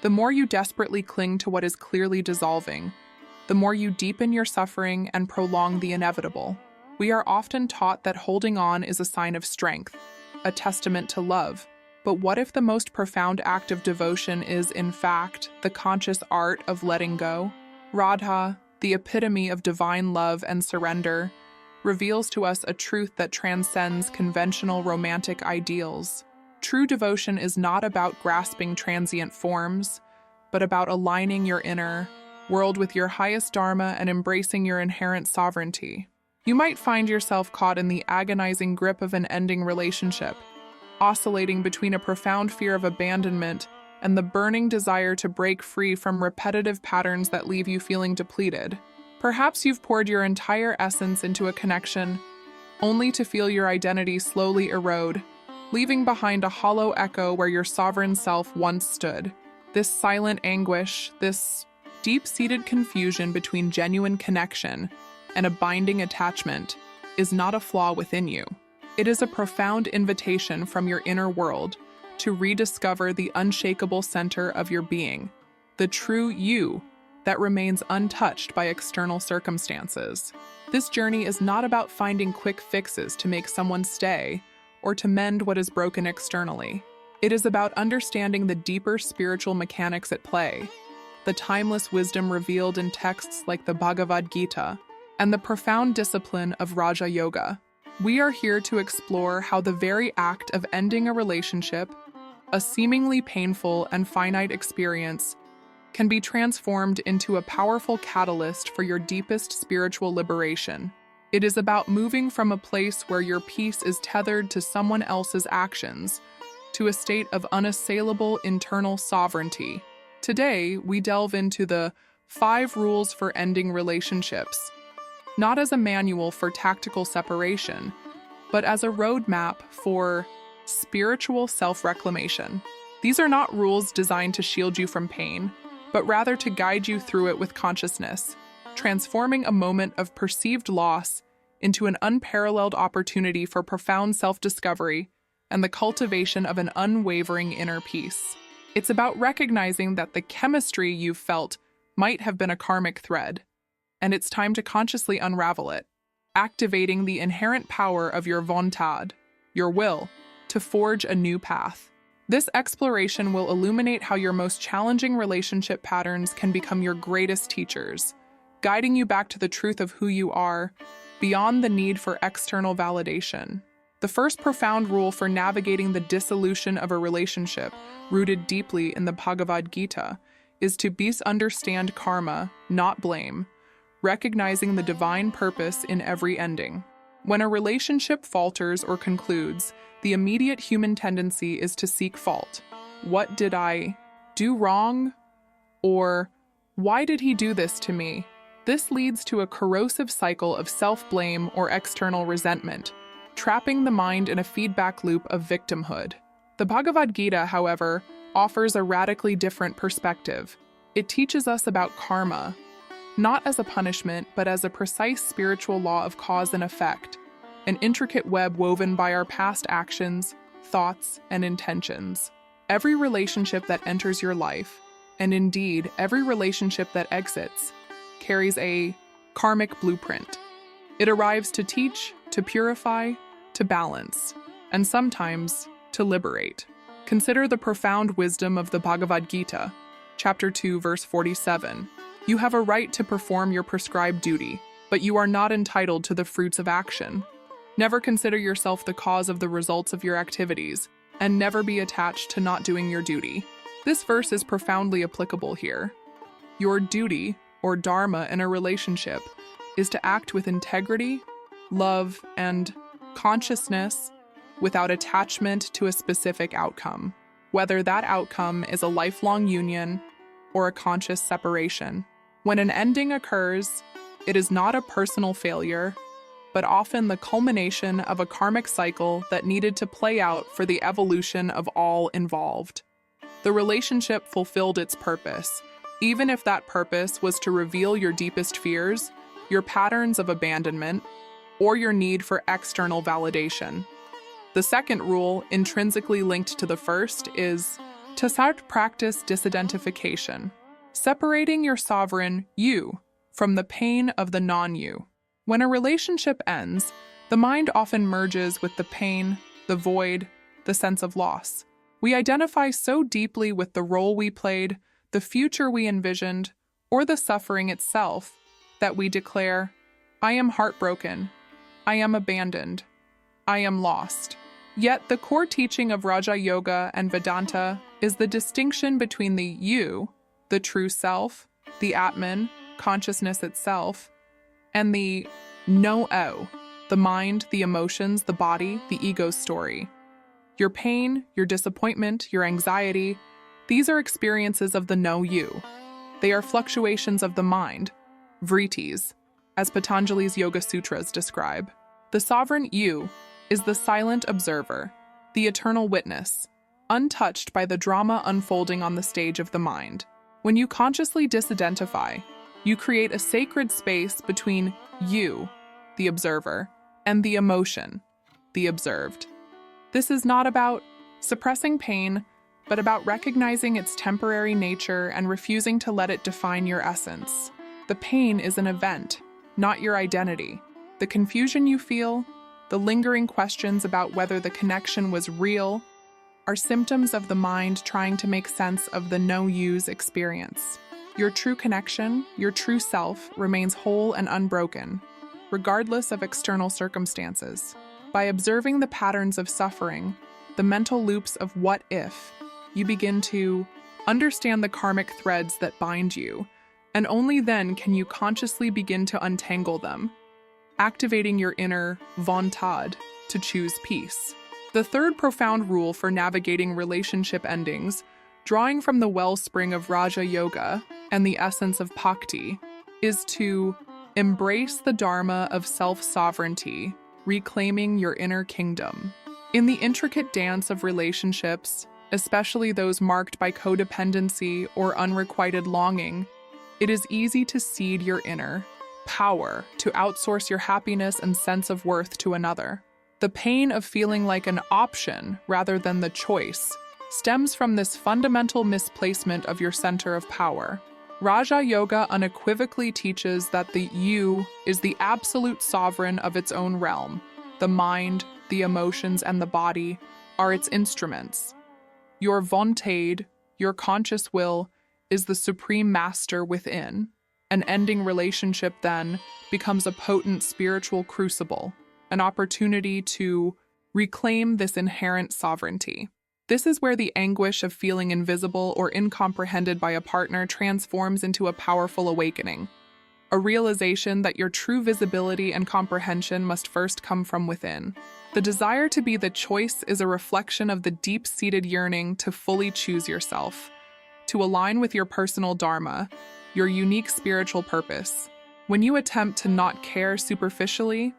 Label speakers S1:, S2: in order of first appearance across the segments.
S1: The more you desperately cling to what is clearly dissolving, the more you deepen your suffering and prolong the inevitable. We are often taught that holding on is a sign of strength, a testament to love. But what if the most profound act of devotion is, in fact, the conscious art of letting go? Radha, the epitome of divine love and surrender, reveals to us a truth that transcends conventional romantic ideals. True devotion is not about grasping transient forms, but about aligning your inner world with your highest dharma and embracing your inherent sovereignty. You might find yourself caught in the agonizing grip of an ending relationship, oscillating between a profound fear of abandonment and the burning desire to break free from repetitive patterns that leave you feeling depleted. Perhaps you've poured your entire essence into a connection, only to feel your identity slowly erode, leaving behind a hollow echo where your sovereign self once stood. This silent anguish, this deep-seated confusion between genuine connection and a binding attachment, is not a flaw within you. It is a profound invitation from your inner world to rediscover the unshakable center of your being, the true you that remains untouched by external circumstances. This journey is not about finding quick fixes to make someone stay or to mend what is broken externally. It is about understanding the deeper spiritual mechanics at play, the timeless wisdom revealed in texts like the Bhagavad Gita, and the profound discipline of Raja Yoga. We are here to explore how the very act of ending a relationship, a seemingly painful and finite experience, can be transformed into a powerful catalyst for your deepest spiritual liberation. It is about moving from a place where your peace is tethered to someone else's actions to a state of unassailable internal sovereignty. Today, we delve into the 5 rules for ending relationships, not as a manual for tactical separation, but as a roadmap for spiritual self-reclamation. These are not rules designed to shield you from pain, but rather to guide you through it with consciousness, transforming a moment of perceived loss into an unparalleled opportunity for profound self-discovery and the cultivation of an unwavering inner peace. It's about recognizing that the chemistry you've felt might have been a karmic thread, and it's time to consciously unravel it, activating the inherent power of your vontad, your will, to forge a new path. This exploration will illuminate how your most challenging relationship patterns can become your greatest teachers, guiding you back to the truth of who you are, beyond the need for external validation. The first profound rule for navigating the dissolution of a relationship, rooted deeply in the Bhagavad Gita, is to understand karma, not blame, recognizing the divine purpose in every ending. When a relationship falters or concludes, the immediate human tendency is to seek fault. What did I do wrong? Or why did he do this to me? This leads to a corrosive cycle of self-blame or external resentment, trapping the mind in a feedback loop of victimhood. The Bhagavad Gita, however, offers a radically different perspective. It teaches us about karma, not as a punishment, but as a precise spiritual law of cause and effect, an intricate web woven by our past actions, thoughts, and intentions. Every relationship that enters your life, and indeed every relationship that exits, carries a karmic blueprint. It arrives to teach, to purify, to balance, and sometimes to liberate. Consider the profound wisdom of the Bhagavad Gita, chapter 2, verse 47. You have a right to perform your prescribed duty, but you are not entitled to the fruits of action. Never consider yourself the cause of the results of your activities, and never be attached to not doing your duty. This verse is profoundly applicable here. Your duty, or dharma in a relationship, is to act with integrity, love, and consciousness without attachment to a specific outcome, whether that outcome is a lifelong union or a conscious separation. When an ending occurs, it is not a personal failure, but often the culmination of a karmic cycle that needed to play out for the evolution of all involved. The relationship fulfilled its purpose, even if that purpose was to reveal your deepest fears, your patterns of abandonment, or your need for external validation. The second rule, intrinsically linked to the first, is To start, practice disidentification, separating your sovereign you from the pain of the non-you. When a relationship ends, the mind often merges with the pain, the void, the sense of loss. We identify so deeply with the role we played, the future we envisioned, or the suffering itself that we declare, "I am heartbroken. I am abandoned. I am lost." Yet the core teaching of Raja Yoga and Vedanta is the distinction between the you, the true self, the Atman, consciousness itself, and the no-o, the mind, the emotions, the body, the ego's story. Your pain, your disappointment, your anxiety, these are experiences of the no-you. They are fluctuations of the mind, vrittis, as Patanjali's Yoga Sutras describe. The sovereign you is the silent observer, the eternal witness, untouched by the drama unfolding on the stage of the mind. When you consciously disidentify, you create a sacred space between you, the observer, and the emotion, the observed. This is not about suppressing pain, but about recognizing its temporary nature and refusing to let it define your essence. The pain is an event, not your identity. The confusion you feel, the lingering questions about whether the connection was real, are symptoms of the mind trying to make sense of the no-you's experience. Your true connection, your true self, remains whole and unbroken, regardless of external circumstances. By observing the patterns of suffering, the mental loops of what if, you begin to understand the karmic threads that bind you, and only then can you consciously begin to untangle them, activating your inner vontade to choose peace. The third profound rule for navigating relationship endings, drawing from the wellspring of Raja Yoga and the essence of Bhakti, is to embrace the dharma of self-sovereignty, reclaiming your inner kingdom. In the intricate dance of relationships, especially those marked by codependency or unrequited longing, it is easy to cede your inner power, to outsource your happiness and sense of worth to another. The pain of feeling like an option rather than the choice stems from this fundamental misplacement of your center of power. Raja Yoga unequivocally teaches that the you is the absolute sovereign of its own realm. The mind, the emotions, and the body are its instruments. Your vontade, your conscious will, is the supreme master within. An ending relationship, then, becomes a potent spiritual crucible, an opportunity to reclaim this inherent sovereignty. This is where the anguish of feeling invisible or incomprehended by a partner transforms into a powerful awakening, a realization that your true visibility and comprehension must first come from within. The desire to be the choice is a reflection of the deep-seated yearning to fully choose yourself, to align with your personal dharma, your unique spiritual purpose. When you attempt to not care superficially,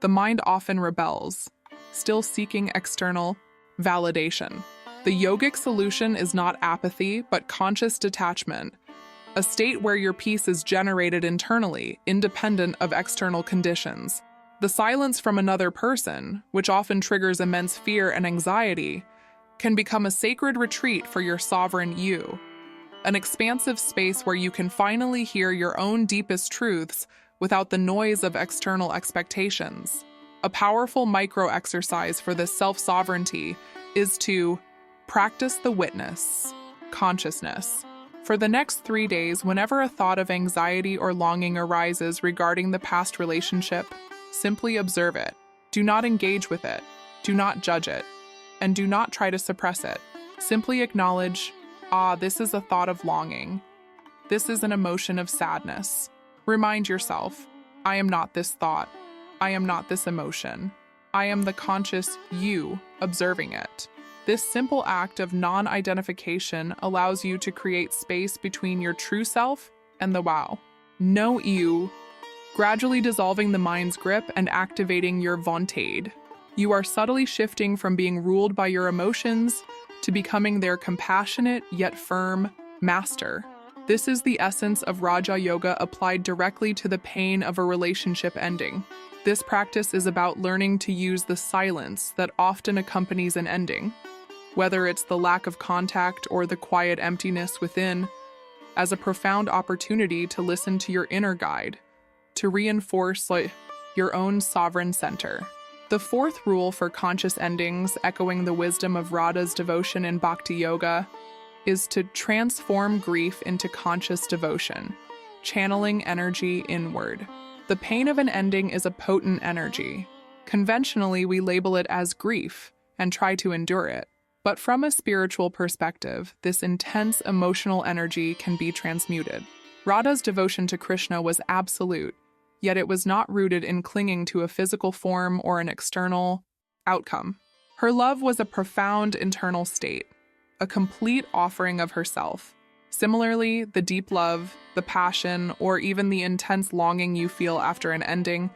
S1: the mind often rebels, still seeking external validation. The yogic solution is not apathy, but conscious detachment, a state where your peace is generated internally, independent of external conditions. The silence from another person, which often triggers immense fear and anxiety, can become a sacred retreat for your sovereign you, an expansive space where you can finally hear your own deepest truths without the noise of external expectations. A powerful micro-exercise for this self-sovereignty is to practice the witness, consciousness. For the next 3 days, whenever a thought of anxiety or longing arises regarding the past relationship, simply observe it. Do not engage with it. Do not judge it. And do not try to suppress it. Simply acknowledge, this is a thought of longing. This is an emotion of sadness. Remind yourself, I am not this thought. I am not this emotion. I am the conscious you observing it. This simple act of non-identification allows you to create space between your true self and the wow. No you, gradually dissolving the mind's grip and activating your vontade. You are subtly shifting from being ruled by your emotions to becoming their compassionate yet firm master. This is the essence of Raja Yoga applied directly to the pain of a relationship ending. This practice is about learning to use the silence that often accompanies an ending, whether it's the lack of contact or the quiet emptiness within, as a profound opportunity to listen to your inner guide, to reinforce your own sovereign center. The fourth rule for conscious endings, echoing the wisdom of Radha's devotion in Bhakti Yoga, is to transform grief into conscious devotion, channeling energy inward. The pain of an ending is a potent energy. Conventionally, we label it as grief and try to endure it. But from a spiritual perspective, this intense emotional energy can be transmuted. Radha's devotion to Krishna was absolute, yet it was not rooted in clinging to a physical form or an external outcome. Her love was a profound internal state, a complete offering of herself. Similarly, the deep love, the passion, or even the intense longing you feel after an ending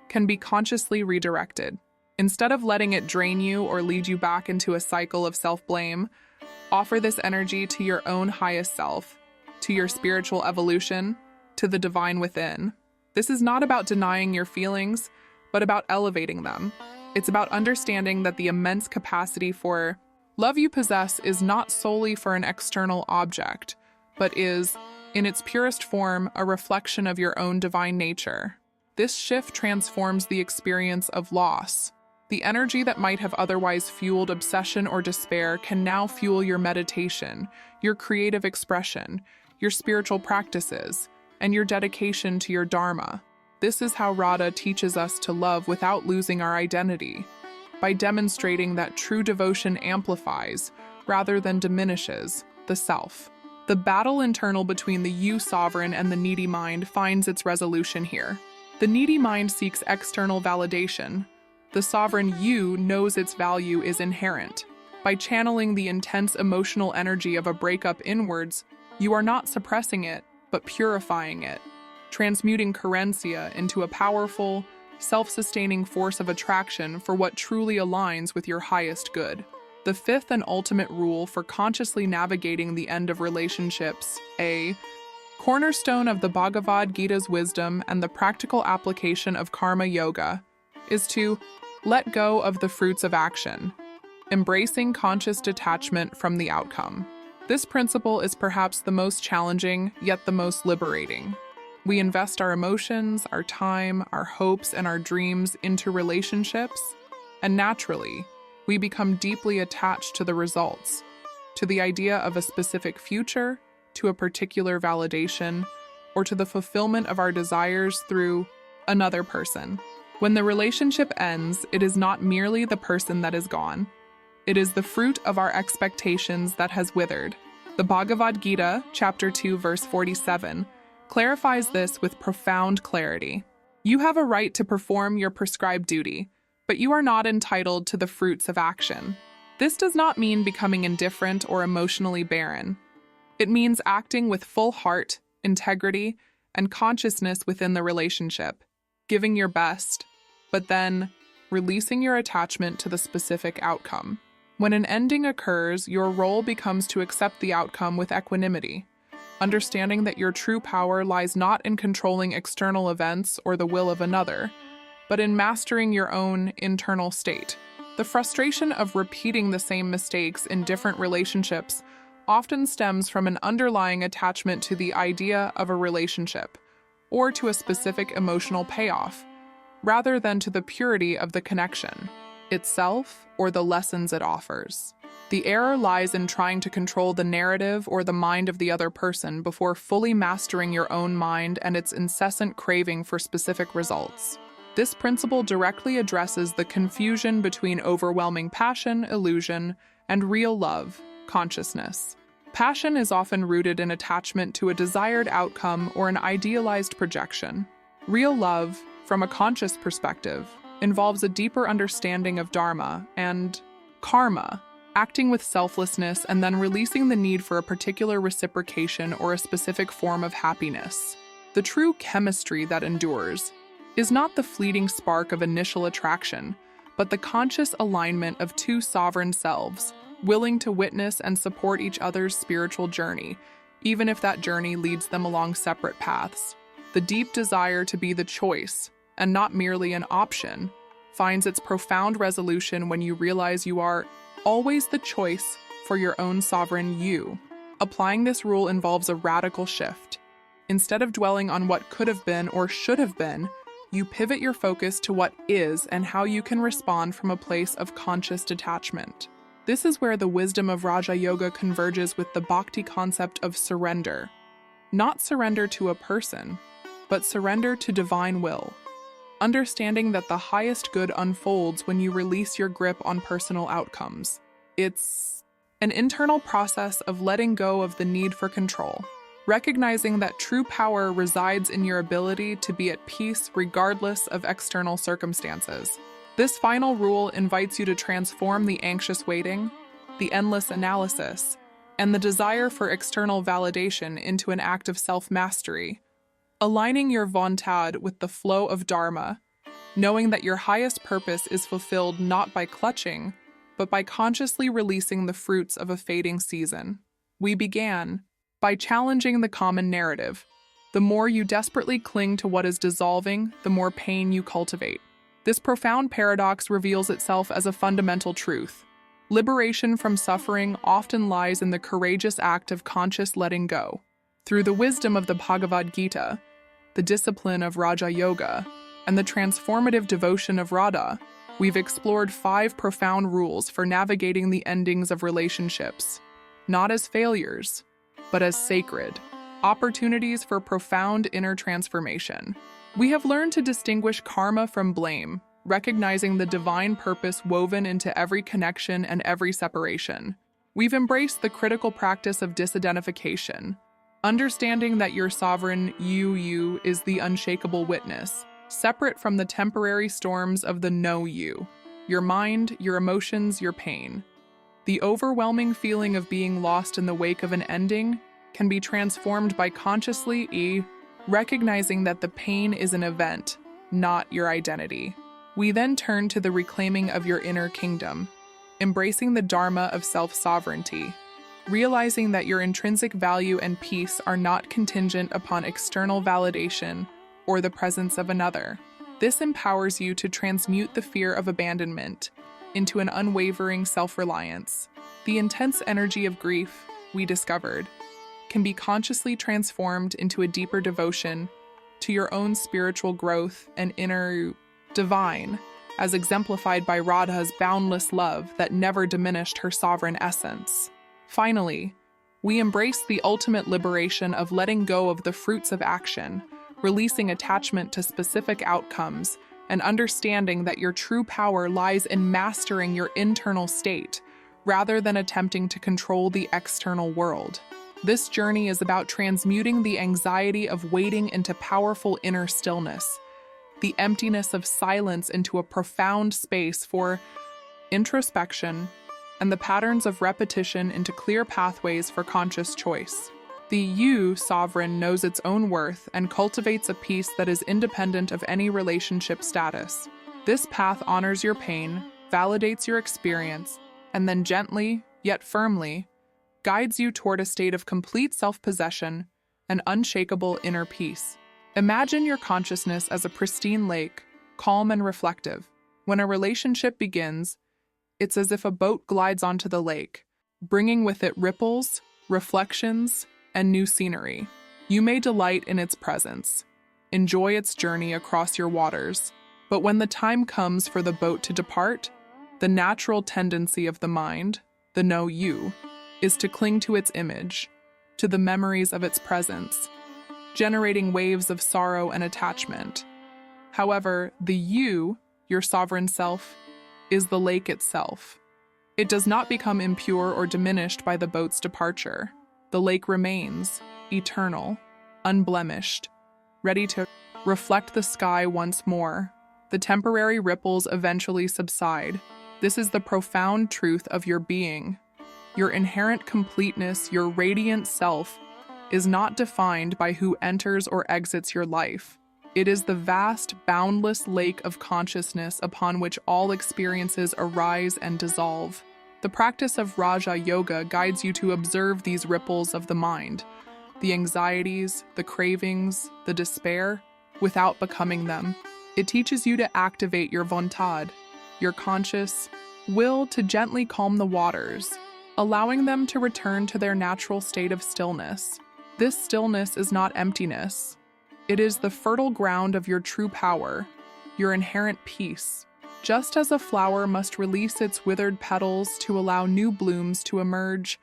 S1: can be consciously redirected. Instead of letting it drain you or lead you back into a cycle of self-blame, offer this energy to your own highest self, to your spiritual evolution, to the divine within. This is not about denying your feelings, but about elevating them. It's about understanding that the immense capacity for love you possess is not solely for an external object, but is, in its purest form, a reflection of your own divine nature. This shift transforms the experience of loss. The energy that might have otherwise fueled obsession or despair can now fuel your meditation, your creative expression, your spiritual practices, and your dedication to your dharma. This is how Radha teaches us to love without losing our identity, by demonstrating that true devotion amplifies, rather than diminishes, the self. The battle internal between the you sovereign and the needy mind finds its resolution here. The needy mind seeks external validation. The sovereign you knows its value is inherent. By channeling the intense emotional energy of a breakup inwards, you are not suppressing it, but purifying it, transmuting carencia into a powerful, self-sustaining force of attraction for what truly aligns with your highest good. The fifth and ultimate rule for consciously navigating the end of relationships, a cornerstone of the Bhagavad Gita's wisdom and the practical application of karma yoga, is to let go of the fruits of action, embracing conscious detachment from the outcome. This principle is perhaps the most challenging, yet the most liberating. We invest our emotions, our time, our hopes, and our dreams into relationships, and naturally, we become deeply attached to the results, to the idea of a specific future, to a particular validation, or to the fulfillment of our desires through another person. When the relationship ends, it is not merely the person that is gone. It is the fruit of our expectations that has withered. The Bhagavad Gita, chapter 2, verse 47, clarifies this with profound clarity. You have a right to perform your prescribed duty, but you are not entitled to the fruits of action. This does not mean becoming indifferent or emotionally barren. It means acting with full heart, integrity, and consciousness within the relationship, giving your best, but then releasing your attachment to the specific outcome. When an ending occurs, your role becomes to accept the outcome with equanimity, understanding that your true power lies not in controlling external events or the will of another, but in mastering your own internal state. The frustration of repeating the same mistakes in different relationships often stems from an underlying attachment to the idea of a relationship, or to a specific emotional payoff, rather than to the purity of the connection itself or the lessons it offers. The error lies in trying to control the narrative or the mind of the other person before fully mastering your own mind and its incessant craving for specific results. This principle directly addresses the confusion between overwhelming passion, illusion, and real love, consciousness. Passion is often rooted in attachment to a desired outcome or an idealized projection. Real love, from a conscious perspective, involves a deeper understanding of dharma and karma, acting with selflessness and then releasing the need for a particular reciprocation or a specific form of happiness. The true chemistry that endures is not the fleeting spark of initial attraction, but the conscious alignment of two sovereign selves, willing to witness and support each other's spiritual journey, even if that journey leads them along separate paths. The deep desire to be the choice, and not merely an option, finds its profound resolution when you realize you are always the choice for your own sovereign you. Applying this rule involves a radical shift. Instead of dwelling on what could have been or should have been, you pivot your focus to what is and how you can respond from a place of conscious detachment. This is where the wisdom of Raja Yoga converges with the bhakti concept of surrender. Not surrender to a person, but surrender to divine will. Understanding that the highest good unfolds when you release your grip on personal outcomes. It's an internal process of letting go of the need for control, recognizing that true power resides in your ability to be at peace regardless of external circumstances. This final rule invites you to transform the anxious waiting, the endless analysis, and the desire for external validation into an act of self-mastery, aligning your vontad with the flow of Dharma, knowing that your highest purpose is fulfilled not by clutching, but by consciously releasing the fruits of a fading season. We began by challenging the common narrative. The more you desperately cling to what is dissolving, the more pain you cultivate. This profound paradox reveals itself as a fundamental truth. Liberation from suffering often lies in the courageous act of conscious letting go. Through the wisdom of the Bhagavad Gita, the discipline of Raja Yoga, and the transformative devotion of Radha, we've explored 5 profound rules for navigating the endings of relationships, not as failures, but as sacred opportunities for profound inner transformation. We have learned to distinguish karma from blame, recognizing the divine purpose woven into every connection and every separation. We've embraced the critical practice of disidentification, understanding that your sovereign you is the unshakable witness, separate from the temporary storms of the no you, your mind, your emotions, your pain. The overwhelming feeling of being lost in the wake of an ending can be transformed by consciously recognizing that the pain is an event, not your identity. We then turn to the reclaiming of your inner kingdom, embracing the dharma of self-sovereignty, realizing that your intrinsic value and peace are not contingent upon external validation or the presence of another. This empowers you to transmute the fear of abandonment into an unwavering self-reliance. The intense energy of grief, we discovered, can be consciously transformed into a deeper devotion to your own spiritual growth and inner divine, as exemplified by Radha's boundless love that never diminished her sovereign essence. Finally, we embrace the ultimate liberation of letting go of the fruits of action, releasing attachment to specific outcomes, and understanding that your true power lies in mastering your internal state, rather than attempting to control the external world. This journey is about transmuting the anxiety of waiting into powerful inner stillness, the emptiness of silence into a profound space for introspection, and the patterns of repetition into clear pathways for conscious choice. The you sovereign knows its own worth and cultivates a peace that is independent of any relationship status. This path honors your pain, validates your experience, and then gently, yet firmly, guides you toward a state of complete self-possession and unshakable inner peace. Imagine your consciousness as a pristine lake, calm and reflective. When a relationship begins, it's as if a boat glides onto the lake, bringing with it ripples, reflections, and new scenery. You may delight in its presence, enjoy its journey across your waters, but when the time comes for the boat to depart, the natural tendency of the mind, the no you, is to cling to its image, to the memories of its presence, generating waves of sorrow and attachment. However, the you, your sovereign self, is the lake itself. It does not become impure or diminished by the boat's departure. The lake remains, eternal, unblemished, ready to reflect the sky once more. The temporary ripples eventually subside. This is the profound truth of your being. Your inherent completeness, your radiant self, is not defined by who enters or exits your life. It is the vast, boundless lake of consciousness upon which all experiences arise and dissolve. The practice of Raja Yoga guides you to observe these ripples of the mind, the anxieties, the cravings, the despair, without becoming them. It teaches you to activate your vontad, your conscious will to gently calm the waters, allowing them to return to their natural state of stillness. This stillness is not emptiness. It is the fertile ground of your true power, your inherent peace. Just as a flower must release its withered petals to allow new blooms to emerge,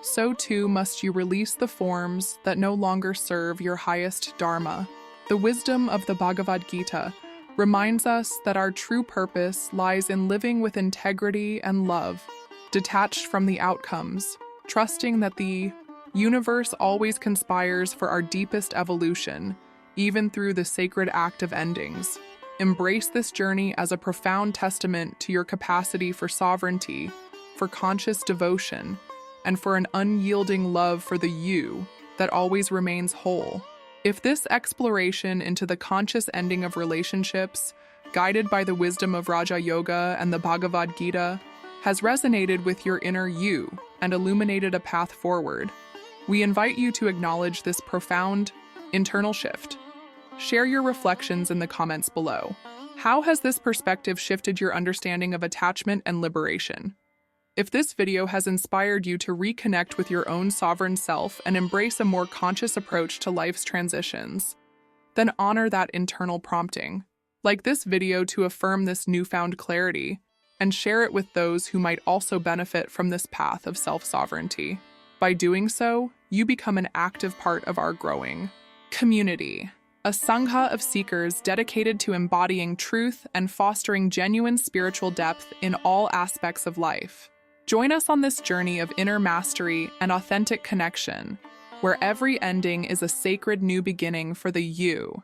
S1: so too must you release the forms that no longer serve your highest dharma. The wisdom of the Bhagavad Gita reminds us that our true purpose lies in living with integrity and love, detached from the outcomes, trusting that the universe always conspires for our deepest evolution, even through the sacred act of endings. Embrace this journey as a profound testament to your capacity for sovereignty, for conscious devotion, and for an unyielding love for the you that always remains whole. If this exploration into the conscious ending of relationships, guided by the wisdom of Raja Yoga and the Bhagavad Gita, has resonated with your inner you and illuminated a path forward, we invite you to acknowledge this profound internal shift. Share your reflections in the comments below. How has this perspective shifted your understanding of attachment and liberation? If this video has inspired you to reconnect with your own sovereign self and embrace a more conscious approach to life's transitions, then honor that internal prompting. Like this video to affirm this newfound clarity, and share it with those who might also benefit from this path of self-sovereignty. By doing so, you become an active part of our growing community, a sangha of seekers dedicated to embodying truth and fostering genuine spiritual depth in all aspects of life. Join us on this journey of inner mastery and authentic connection, where every ending is a sacred new beginning for the you